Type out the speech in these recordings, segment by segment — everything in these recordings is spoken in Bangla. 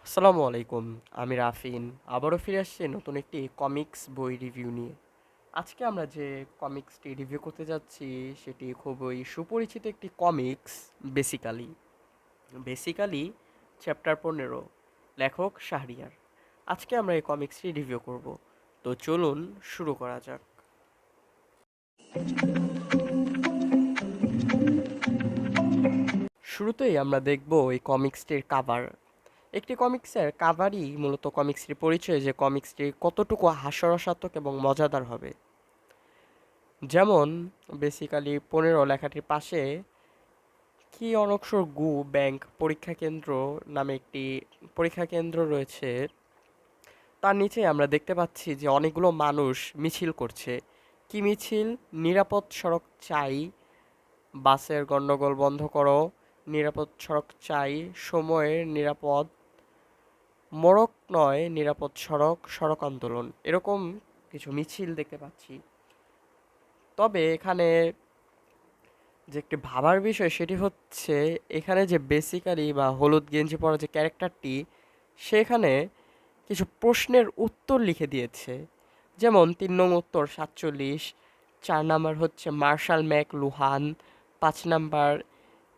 আসসালামু আলাইকুম। আমি রাফিন। আবারও ফিরে আসছি নতুন একটি কমিক্স বই রিভিউ নিয়ে। আজকে আমরা যে কমিক্সটি রিভিউ করতে যাচ্ছি সেটি খুবই সুপরিচিত একটি কমিক্স। বেসিক্যালি বেসিক্যালি চ্যাপ্টার 15, লেখক শাহরিয়ার। আজকে আমরা এই কমিক্সটি রিভিউ করব। তো চলুন শুরু করা যাক। শুরুতেই আমরা দেখব এই কমিক্সটির কাভার। একটি কমিক্সের কাভারই মূলত কমিক্সটির পরিচয়, যে কমিক্সটি কতটুকু হাস্যরসাত্মক এবং মজাদার হবে। যেমন বেসিক্যালি 15 লেখাটির পাশে কি অনক্ষর গু ব্যাংক পরীক্ষা কেন্দ্র নামে একটি পরীক্ষা কেন্দ্র রয়েছে। তার নিচে আমরা দেখতে পাচ্ছি যে অনেকগুলো মানুষ মিছিল করছে। কি মিছিল? নিরাপদ সড়ক চাই, বাসের গন্ডগোল বন্ধ করো, নিরাপদ সড়ক চাই, সময়ের নিরাপদ মোড়ক নয়, নিরাপদ সড়ক, সড়ক আন্দোলন, এরকম কিছু মিছিল দেখতে পাচ্ছি। তবে এখানে যে একটি ভাবার বিষয় সেটি হচ্ছে, এখানে যে বেসিক্যালি বা হলুদ গেঞ্জি পরা যে ক্যারেক্টারটি, সেখানে কিছু প্রশ্নের উত্তর লিখে দিয়েছে। যেমন 3 নং উত্তর 47, 4 নাম্বার হচ্ছে Marshall McLuhan, 5 number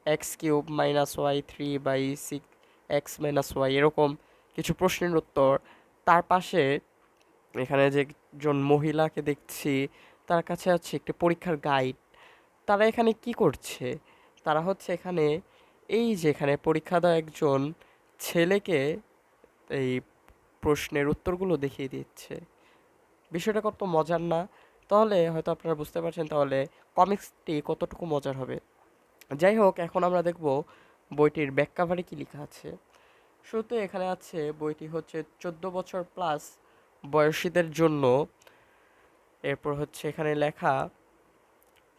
x³ - y3/6 x - y, এরকম কিছু প্রশ্নের উত্তর। তার পাশে এখানে যে একজন মহিলাকে দেখছি, তার কাছে আছে একটি পরীক্ষার গাইড। তারা এখানে কি করছে? তারা হচ্ছে এখানে, এই যে এখানে পরীক্ষা দেওয়া একজন ছেলেকে এই প্রশ্নের উত্তরগুলো দেখিয়ে দিচ্ছে। বিষয়টা কত মজার না? তাহলে হয়তো আপনারা বুঝতে পারছেন তাহলে কমিক্সটি কতটুকু মজার হবে। যাই হোক, এখন আমরা দেখব বইটির ব্যাক কাভারে কি লেখা আছে। শুরুতে এখানে আছে বইটি হচ্ছে 14 বছর প্লাস বয়সীদের জন্য। এরপর হচ্ছে এখানে লেখা,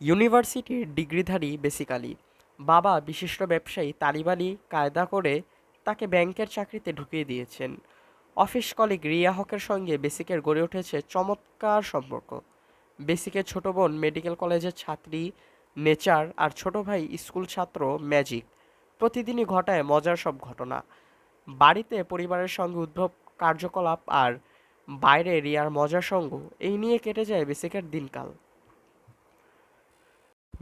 ইউনিভার্সিটির ডিগ্রিধারী বেসিক্যালি বাবা বিশিষ্ট ব্যবসায়ী তালিব আলী কায়দা করে তাকে ব্যাংকের চাকরিতে ঢুকিয়ে দিয়েছেন। অফিস কলিগ রিয়া হকের সঙ্গে বেসিকের গড়ে উঠেছে চমৎকার সম্পর্ক। বেসিকের ছোট বোন মেডিকেল কলেজের ছাত্রী নেচার, আর ছোট ভাই স্কুল ছাত্র ম্যাজিক। প্রতিদিনই ঘটায় মজার সব ঘটনা। বাড়িতে পরিবারের সঙ্গে উদ্ভব কার্যকলাপ, আর বাইরে রিয়ার মজার সঙ্গ, এই নিয়ে কেটে যায় বেসিকের দিনকাল।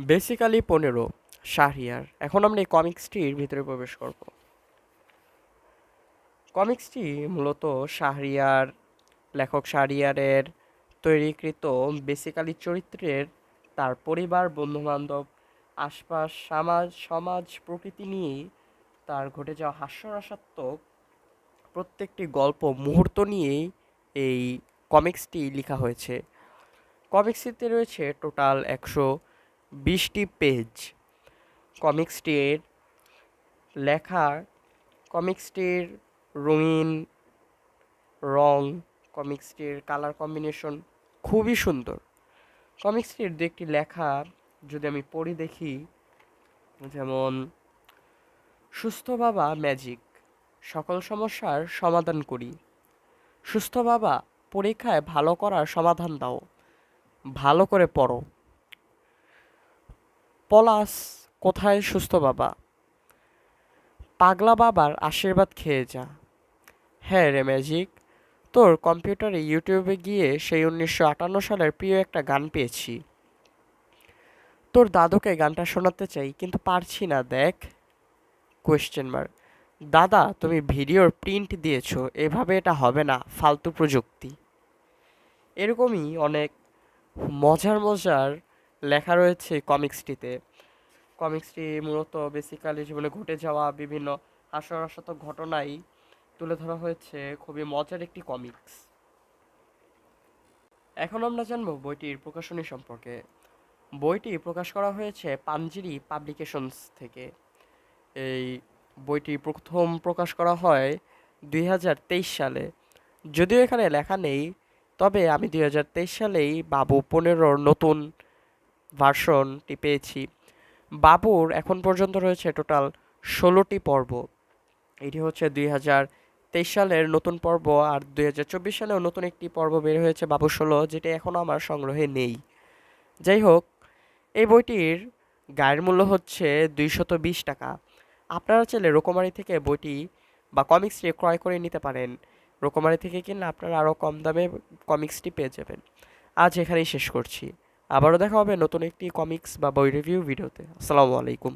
বেসিক্যালি 15, শাহরিয়ার। এখন আমরা এই কমিক্সটির ভিতরে প্রবেশ করব। কমিক্সটি মূলত শাহরিয়ার, লেখক শাহরিয়ারের তৈরিকৃত বেসিক্যালি চরিত্রের, তার পরিবার, বন্ধুবান্ধব, আশপাশ, সমাজ সমাজ প্রকৃতি নিয়েই তার ঘটে যাওয়া হাস্যরসাত্মক প্রত্যেকটি গল্প মুহূর্ত নিয়েই এই কমিক্সটি লেখা হয়েছে। কমিক্সটিতে রয়েছে টোটাল 120টি পেজ। কমিক্সটির লেখা, কমিক্সটির রঙিন রং, কমিক্সটির কালার কম্বিনেশন খুবই সুন্দর। কমিক্সটির দু একটি লেখা যদি আমি পড়ি দেখি, যেমন সুস্থ বাবা ম্যাজিক, সকল সমস্যার সমাধান করি। সুস্থ বাবা, পরীক্ষায় ভালো করার সমাধান দাও, ভালো করে পড়ো। পলাশ, কোথায় সুস্থ বাবা? পাগলা বাবার আশীর্বাদ খেয়ে যা। হ্যাঁ রে ম্যাজিক, তোর কম্পিউটারে ইউটিউবে গিয়ে সেই 1958 সালের প্রিয় একটা গান পেয়েছি। তোর দাদুকে গানটা শোনাতে চাই কিন্তু পারছি না, দেখ। Question mark. দাদা, তুমি ভিডিওর প্রিন্ট দিয়েছো, এভাবে এটা হবে না, ফালতু প্রযুক্তি। এরকমই অনেক মজার মজার লেখা রয়েছে কমিক্সটিতে। কমিক্সটি মূলত বেসিক্যালি জীবনে ঘটে যাওয়া বিভিন্ন হাস্যরসাত্মক ঘটনাই তুলে ধরা হয়েছে। খুবই মজার একটি কমিক্স। এখন আমরা জানব বইটির প্রকাশনী সম্পর্কে। বইটি প্রকাশ করা হয়েছে পাঞ্জিরি পাবলিকেশনস থেকে। এই বইটি প্রথম প্রকাশ করা হয় 2023 সালে। যদিও এখানে লেখা নেই, তবে আমি 2023 সালেই বাবু 15-র নতুন ভার্সনটি পেয়েছি। বাবুর এখন পর্যন্ত রয়েছে টোটাল 16টি পর্ব। এটি হচ্ছে 2023 সালের নতুন পর্ব, আর 2024 সালেও নতুন একটি পর্ব বের হয়েছে বাবু 16, যেটি এখনও আমার সংগ্রহে নেই। যাই হোক, এই বইটির গায়ের মূল্য হচ্ছে 220 টাকা। আপনারা চাইলে রকমারি থেকে বইটি বা কমিক্সটি ক্রয় করে নিতে পারেন। রকমারি থেকে কিনলে আপনারা আরও কম দামে কমিক্সটি পেয়ে যাবেন। আজ এখানেই শেষ করছি। আবারও দেখা হবে নতুন একটি কমিক্স বা বই রিভিউ ভিডিওতে। আসসালামু আলাইকুম।